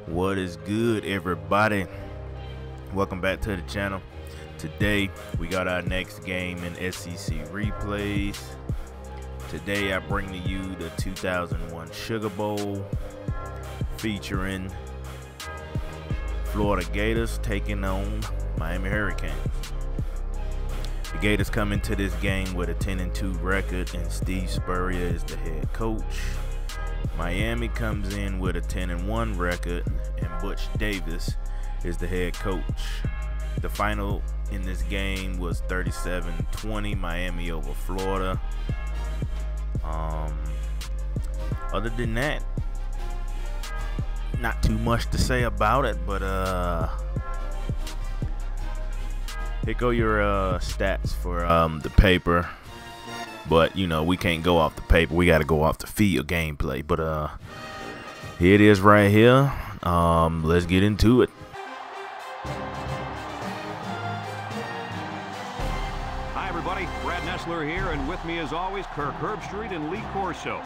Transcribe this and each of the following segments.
What is good, everybody? Welcome back to the channel. Today we got our next game in SEC replays. Today I bring to you the 2001 Sugar Bowl featuring Florida Gators taking on Miami Hurricanes. The Gators come into this game with a 10-2 record and Steve Spurrier is the head coach. Miami comes in with a 10-1 record and Butch Davis is the head coach. The final in this game was 37-20, Miami over Florida. Other than that, not too much to say about it, but here go your stats for the paper. But you know, we can't go off the paper, we got to go off the field gameplay. But here it is right here. Let's get into it. Hi everybody, Brad Nessler here, and with me as always Kirk Herbstreit and Lee Corso.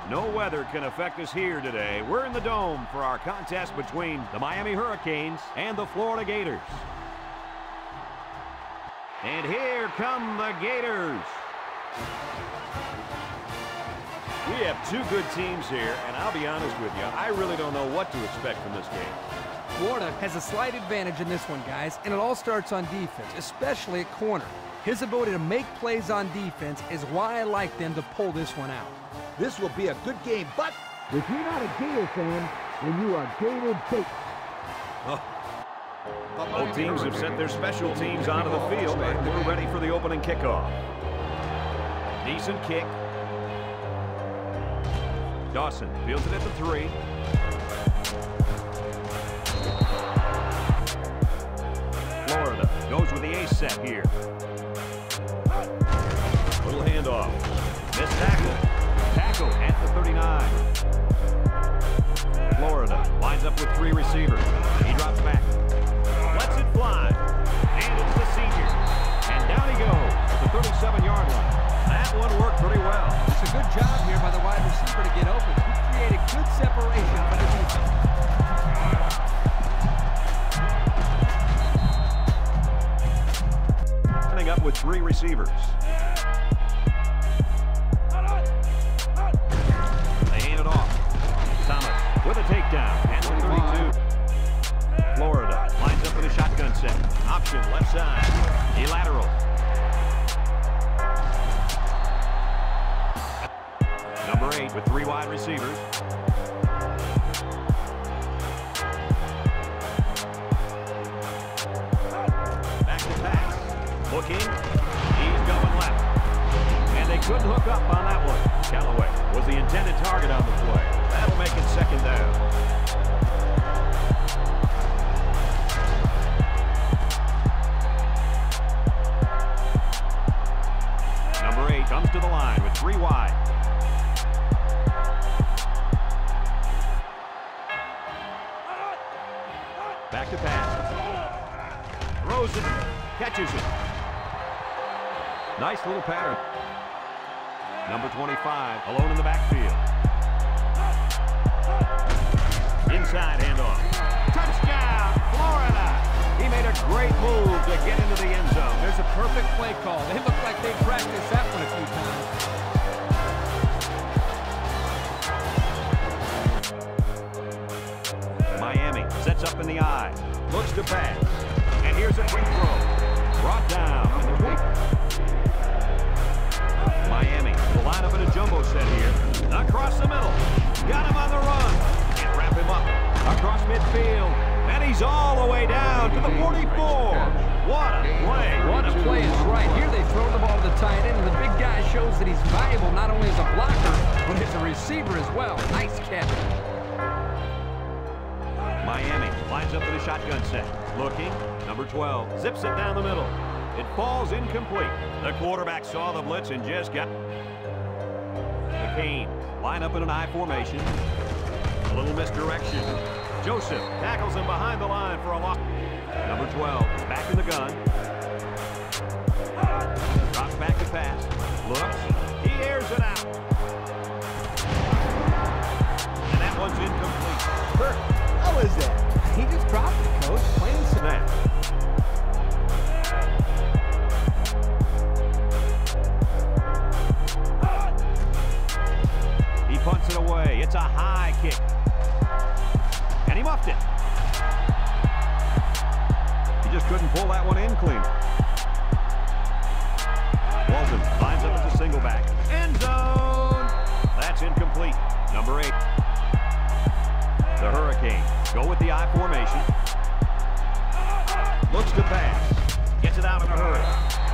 No weather can affect us here today. We're in the Dome for our contest between the Miami Hurricanes and the Florida Gators. And here come the Gators. We have two good teams here, and I'll be honest with you, I really don't know what to expect from this game. Florida has a slight advantage in this one, guys, and it all starts on defense, especially at corner. His ability to make plays on defense is why I like them to pull this one out. This will be a good game, but if you're not a Gator fan, then you are Gator bait. Both teams have sent their special teams onto the field, and we're ready for the opening kickoff. Decent kick. Dawson fields it at the 3. Florida goes with the ace set here. Little handoff. Missed tackle. Tackle at the 39. Florida lines up with 3 receivers. He drops back. Lets it fly. And it's the senior. And down he goes at the 37-yard line. That one worked pretty well. It's a good job here by the wide receiver to get open. He created good separation for the defense. Running up with 3 receivers. They hand it off. Thomas with a takedown at the 32. Florida lines up with a shotgun set. Option left side. A lateral. Number 8 with 3 wide receivers. Back to pass. Looking. He's going left. And they couldn't hook up on that one. Callaway was the intended target on the play. That'll make it second down. Number 8 comes to the line with 3 wide. Back to pass. Throws it. Catches it. Nice little pattern. Number 25 alone in the backfield. Inside handoff. Touchdown, Florida. He made a great move to get into the end zone. There's a perfect play call. They look like they practiced that one a few times. Miami sets up in the I. Looks to pass. And here's a quick throw. Brought down at the 20. Miami will line up in a jumbo set here. Across the middle. Got him on the run. Can't wrap him up. Across midfield. And he's all the way down to the 44. What a play. What a play is right. Here they throw the ball to the tight end, and the big guy shows that he's valuable not only as a blocker, but as a receiver as well. Nice catch. Miami lines up in a shotgun set. Looking. Number 12 zips it down the middle. It falls incomplete. The quarterback saw the blitz and just got the Canes line up in an I formation. A little misdirection. Joseph tackles him behind the line for a loss. Number 12 is back in the gun. Drops back to pass. Looks. He airs it out. dropped it, Coach. Plain and simple. Snap. He punts it away. It's a high kick. And he muffed it. He just couldn't pull that one in clean. Walton lines up as a single back. End zone. That's incomplete. Number 8. The Hurricanes go with the I formation. Looks to pass. Gets it out in a hurry.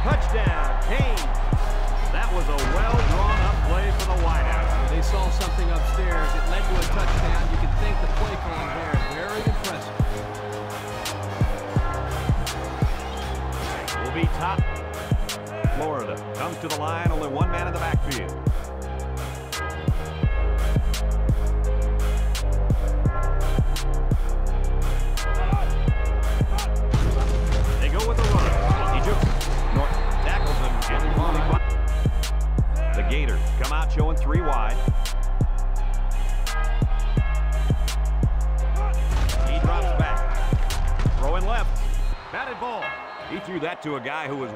Touchdown, Kane. That was a well-drawn-up play for the wideout. They saw something upstairs. It led to a touchdown. You can thank the play calling there. Very impressive. Will be top. Florida comes to the line. Only one man in the backfield. They go with the run. He jukes. North tackles him. And the Gators come out showing 3 wide. He drops back. Throwing left. Batted ball. He threw that to a guy who was...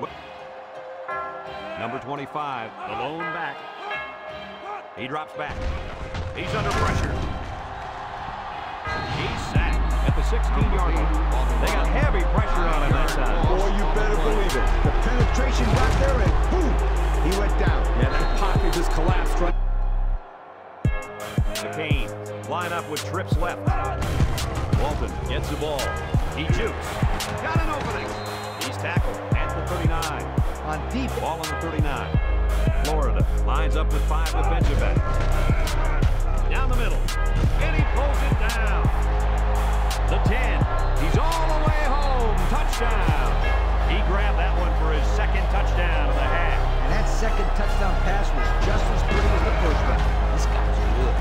Number 25, the lone back. He drops back. He's under pressure. He's sacked at the 16-yard line. They got heavy pressure on him that time. Boy, you better believe it. The penetration got there and boom, he went down. Yeah, that pocket just collapsed right. The Canes line up with trips left. Walton gets the ball. He jukes. Got an opening. He's tackled at the 39. On deep. Ball on the 39. Florida lines up with 5 defensive backs. Down the middle. And he pulls it down. The 10. He's all the way home. Touchdown. He grabbed that one for his 2nd touchdown of the half. And that 2nd touchdown pass was just as pretty as the 1st one. This guy's good.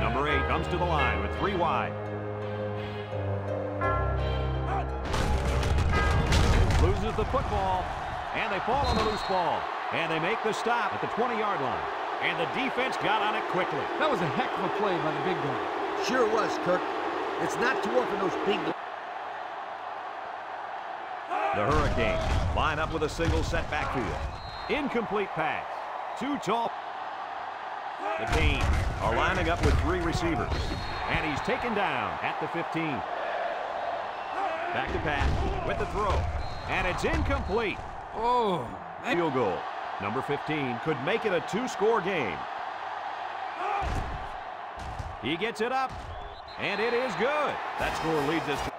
Number 8 comes to the line with 3 wide. Loses the football, and they fall on the loose ball. And they make the stop at the 20-yard line. And the defense got on it quickly. That was a heck of a play by the big guy. Sure was, Kirk. It's not too often those big... The Hurricanes line up with a single set backfield. Incomplete pass. Too tall. The Canes are lining up with 3 receivers. And he's taken down at the 15. Back to pass with the throw. And it's incomplete. Oh, Field goal. Number 15 could make it a 2-score game. He gets it up. And it is good. That score leads us to...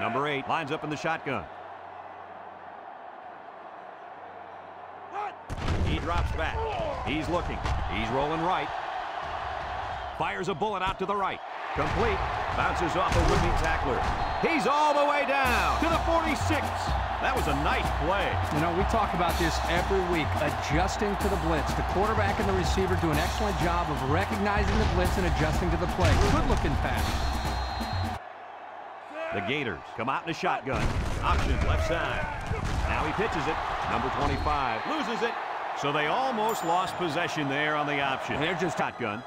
Number 8 lines up in the shotgun. He drops back. He's looking. He's rolling right. Fires a bullet out to the right. Complete. Bounces off a would-be tackler. He's all the way down to the 46. That was a nice play. You know, we talk about this every week, adjusting to the blitz. The quarterback and the receiver do an excellent job of recognizing the blitz and adjusting to the play. Good-looking pass. The Gators come out in a shotgun. Option left side. Now he pitches it. Number 25 loses it. So they almost lost possession there on the option. They're just shotgun.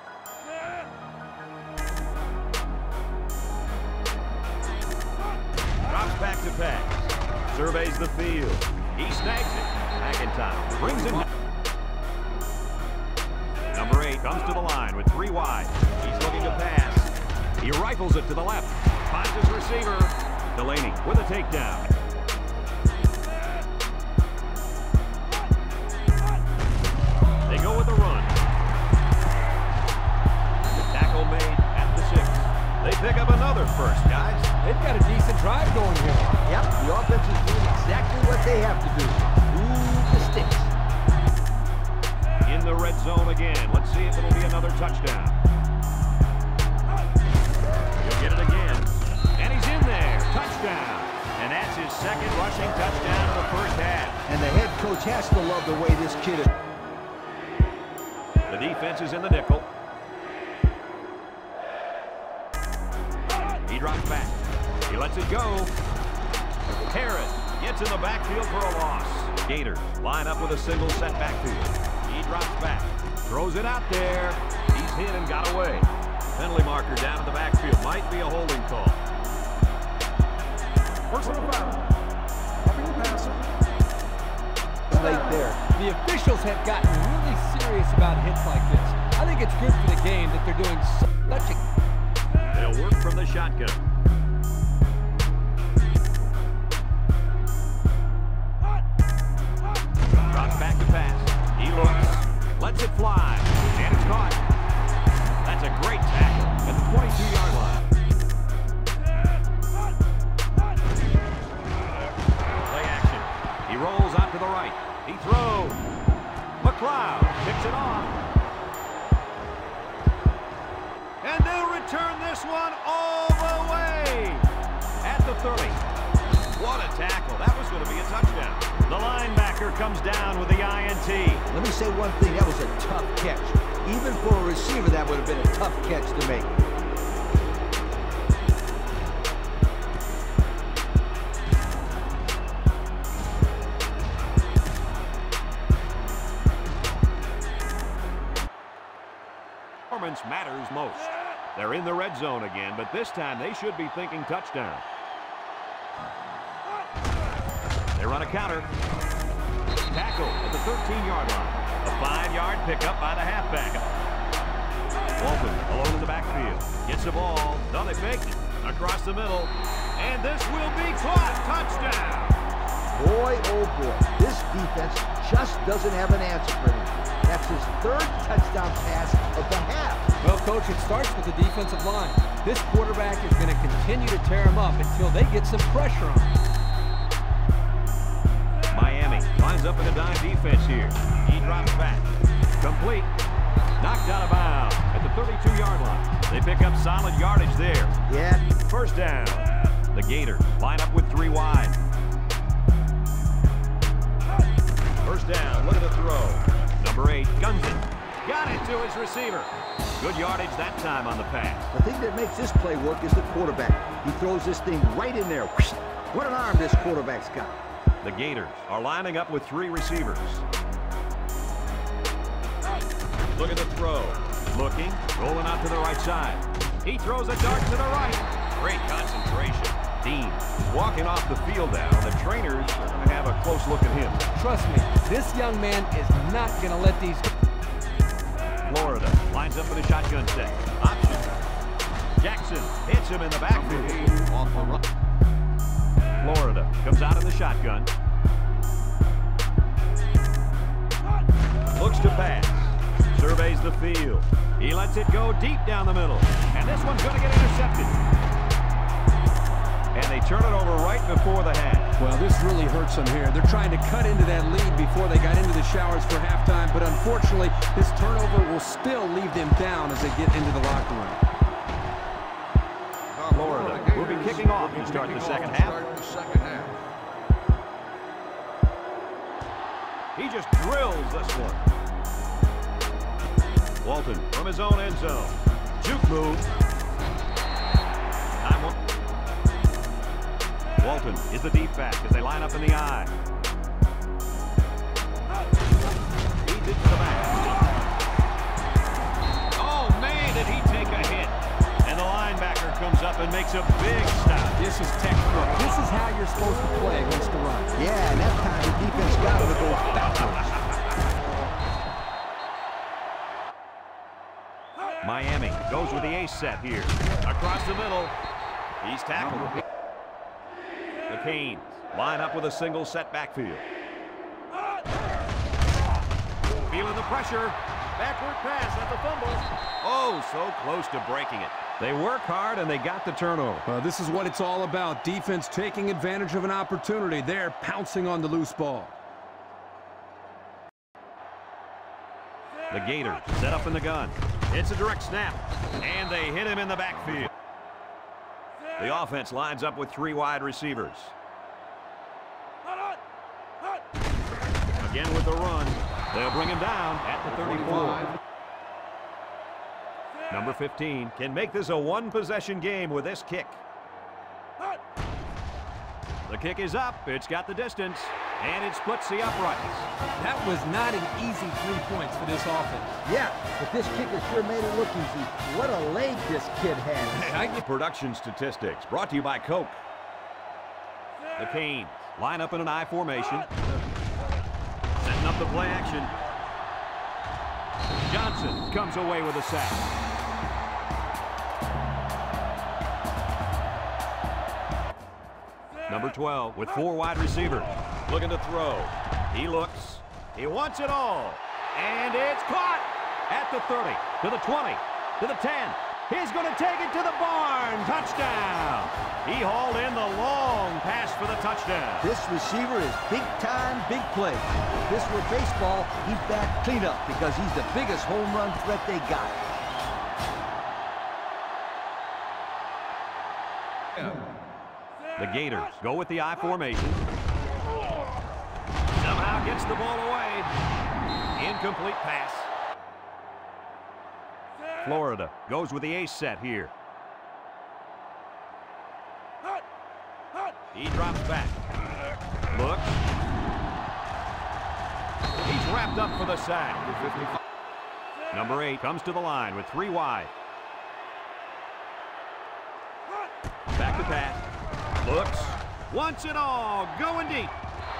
Drops back to pass. Surveys the field. He snags it. McIntyre brings it. Number 8 comes to the line with 3 wide. He's looking to pass. He rifles it to the left. Finds his receiver. Delaney with a takedown. They go with the run. The tackle made at the 6. They pick up another first, guys. They've got a decent drive going here. Yep, the offense is doing exactly what they have to do. Move the sticks. In the red zone again. Let's see if it'll be another touchdown. He'll get it again. And he's in there. Touchdown. And that's his 2nd rushing touchdown of the first half. And the head coach has to love the way this kid is. The defense is in the nickel. He drops back. He lets it go. Harris gets in the backfield for a loss. Gators line up with a single set backfield. He drops back. Throws it out there. He's hit and got away. Penalty marker down in the backfield. Might be a holding call. Personal foul. Roughing the passer. Right there. The officials have gotten really serious about hits like this. I think it's good for the game that they're doing such a... They'll work from the shotgun. Drops back to pass. He looks. Lets it fly. And it's caught. That's a great tackle at the 22-yard line. Play action. He rolls out to the right. He throws. McLeod picks it off. And they'll return this one all the way at the 30. What a tackle. That was going to be a touchdown. The linebacker comes down with the INT. Let me say one thing. That was a tough catch. Even for a receiver, that would have been a tough catch to make. Performance matters most. They're in the red zone again, but this time they should be thinking touchdown. They run a counter. Tackle at the 13-yard line. A 5-yard pickup by the halfback. Walton alone in the backfield. Gets the ball. No, they faked it. Across the middle. And this will be caught. Touchdown. Boy, oh boy, this defense just doesn't have an answer for him. That's his third touchdown pass of the half. Well, Coach, it starts with the defensive line. This quarterback is going to continue to tear him up until they get some pressure on him. Miami lines up in a dime defense here. He drops back. Complete. Knocked out of bounds at the 32-yard line. They pick up solid yardage there. Yeah. First down. The Gators line up with 3 wide. First down. Look at the throw. Number 8, guns it. Got it to his receiver. Good yardage that time on the pass. The thing that makes this play work is the quarterback. He throws this thing right in there. What an arm this quarterback's got. The Gators are lining up with 3 receivers. Look at the throw. Looking, rolling out to the right side. He throws a dart to the right. Great concentration. Dean walking off the field now. The trainers are going to have a close look at him. Trust me, this young man is not going to let these... Florida lines up for the shotgun set. Option. Jackson hits him in the backfield. Off the run. Florida comes out in the shotgun. Looks to pass. Surveys the field. He lets it go deep down the middle. And this one's going to get intercepted. And they turn it over right before the half. Well, this really hurts them here. They're trying to cut into that lead before they got into the showers for halftime, but unfortunately, this turnover will still leave them down as they get into the locker room. Florida will be kicking off to start the second half. He just drills this one. Walton from his own end zone. Juke move. Walton is the deep back as they line up in the eye. Feeds it to the back. Oh, man, did he take a hit. And the linebacker comes up and makes a big stop. This is textbook. This is how you're supposed to play against the run. Yeah, and that time the defense got him to go backwards. Miami goes with the ace set here. Across the middle. He's tackled. The Canes line up with a single set backfield. Feeling the pressure. Backward pass at the fumble. Oh, so close to breaking it. They work hard and they got the turnover. This is what it's all about. Defense taking advantage of an opportunity. They're pouncing on the loose ball. The Gators set up in the gun. It's a direct snap. And they hit him in the backfield. The offense lines up with 3 wide receivers. Again with the run. They'll bring him down at the 34. Number 15 can make this a 1-possession game with this kick. The kick is up. It's got the distance, and it splits the uprights. That was not an easy 3 points for this offense. Yeah, but this kicker sure made it look easy. What a leg this kid has. Hey, I get production statistics brought to you by Coke. The Canes line up in an I formation. Setting up the play action. Johnson comes away with a sack. Number 12 with 4 wide receivers. Looking to throw. He looks. He wants it all. And it's caught at the 30, to the 20, to the 10. He's going to take it to the barn. Touchdown. He hauled in the long pass for the touchdown. This receiver is big time, big play. If this were baseball, he'd bat cleanup because he's the biggest home run threat they got. The Gators go with the I formation. Somehow gets the ball away. Incomplete pass. Florida goes with the ace set here. He drops back. Looks. He's wrapped up for the sack. Number 8 comes to the line with 3 wide. Back to pass. Looks, wants it all, going deep.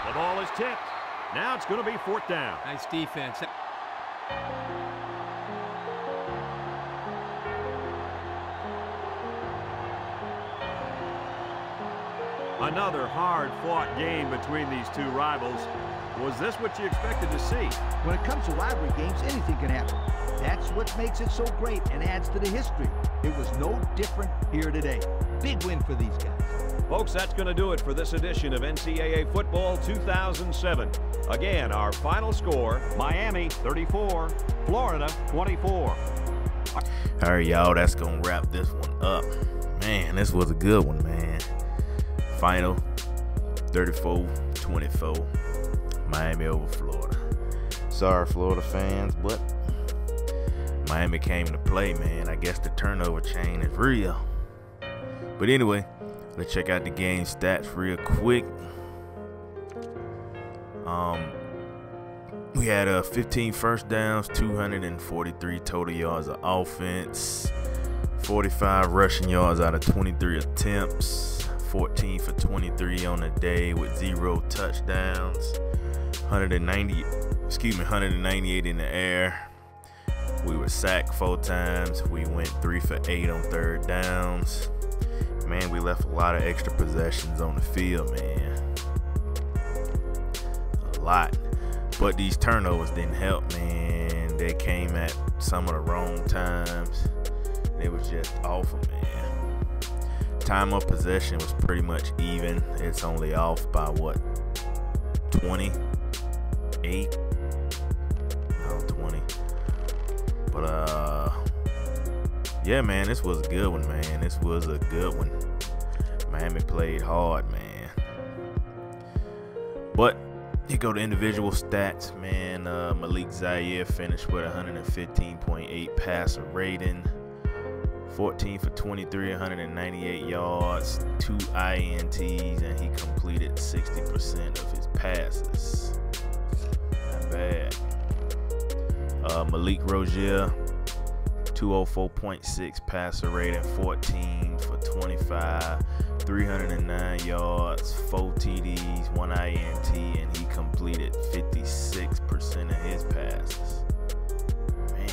The ball is tipped. Now it's going to be 4th down. Nice defense. Another hard-fought game between these two rivals. Was this what you expected to see? When it comes to rivalry games, anything can happen. That's what makes it so great and adds to the history. It was no different here today. Big win for these guys. Folks, that's going to do it for this edition of NCAA Football 2007. Again, our final score, Miami 34, Florida 24. All right, y'all, that's going to wrap this one up. Man, this was a good one, man. Final 34-24, Miami over Florida. Sorry, Florida fans, but Miami came to play, man. I guess the turnover chain is real. But anyway, let's check out the game stats real quick. We had 15 first downs, 243 total yards of offense, 45 rushing yards out of 23 attempts, 14 for 23 on the day with 0 touchdowns, 198 in the air. We were sacked 4 times. We went 3 for 8 on third downs. Man, we left a lot of extra possessions on the field, man. A lot. But these turnovers didn't help, man. They came at some of the wrong times. It was just awful, man. Time of possession was pretty much even. It's only off by, what, 28? No, 20. But, yeah, man, this was a good one, man. This was a good one. Miami played hard, man. But you go to individual stats, man. Malik Zaire finished with 115.8 passer rating, 14 for 23, 198 yards, 2 INTs, and he completed 60% of his passes. Not bad. Malik Rozier, 204.6 passer rating, 14 for 25, 309 yards, 4 TDs, 1 INT, and he completed 56% of his passes. Man.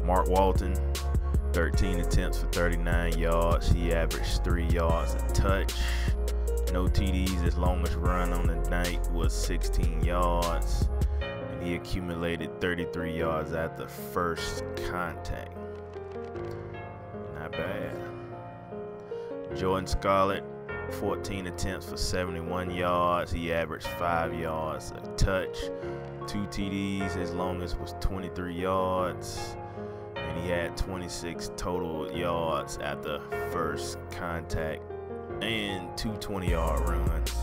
Mark Walton, 13 attempts for 39 yards. He averaged 3 yards a touch. No TDs. His longest run on the night was 16 yards. He accumulated 33 yards at the first contact. Not bad. Jordan Scarlett, 14 attempts for 71 yards. He averaged 5 yards a touch. 2 TDs. His longest was 23 yards. And he had 26 total yards at the first contact. And 2 20-yard runs.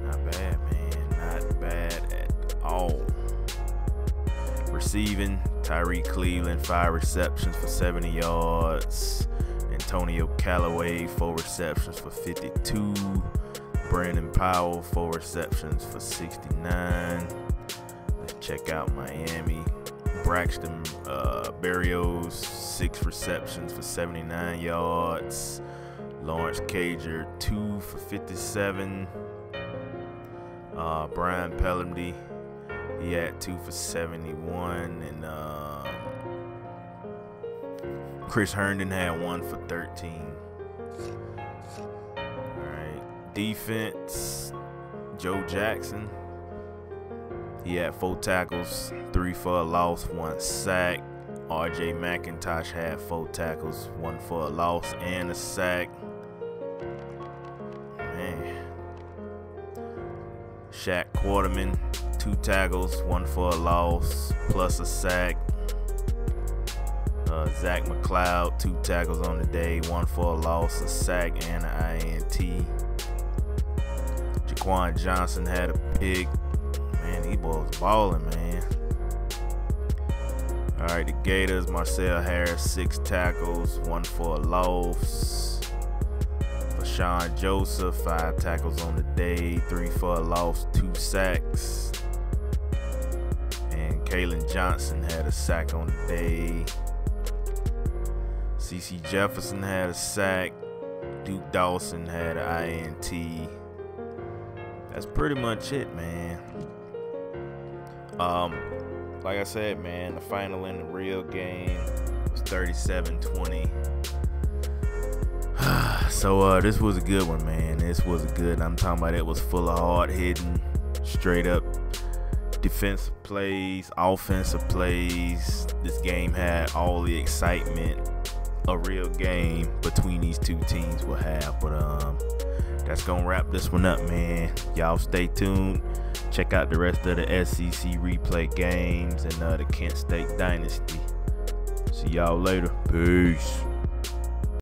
Not bad, man. Not bad at all. Receiving, Tyree Cleveland, 5 receptions for 70 yards and Antonio Callaway, 4 receptions for 52. Brandon Powell, 4 receptions for 69. Let's check out Miami. Braxton Berrios, 6 receptions for 79 yards. Lawrence Cager, 2 for 57. Brian Pelhamdy, he had 2 for 71. And Chris Herndon had 1 for 13. Defense, Joe Jackson, he had 4 tackles, 3 for a loss, 1 sack. RJ McIntosh had 4 tackles, 1 for a loss and a sack. Man. Shaq Quarterman, 2 tackles, 1 for a loss, plus a sack. Zach McLeod, 2 tackles on the day, 1 for a loss, a sack, and an INT. Jaquan Johnson had a pick. Man, he was balling, man. All right, the Gators, Marcel Harris, 6 tackles, 1 for a loss. Rashawn Joseph, 5 tackles on the day, 3 for a loss, 2 sacks. And Kalen Johnson had a sack on the day. CeCe Jefferson had a sack. Duke Dawson had an INT. That's pretty much it, man. Like I said, man, the final in the real game was 37-20. So this was a good one, man. This was a good. I'm talking about it was full of hard hitting, straight up defensive plays, offensive plays. This game had all the excitement a real game between these two teams will have. But that's gonna wrap this one up, man. Y'all stay tuned. Check out the rest of the SEC replay games and the Kent State Dynasty. See y'all later. Peace.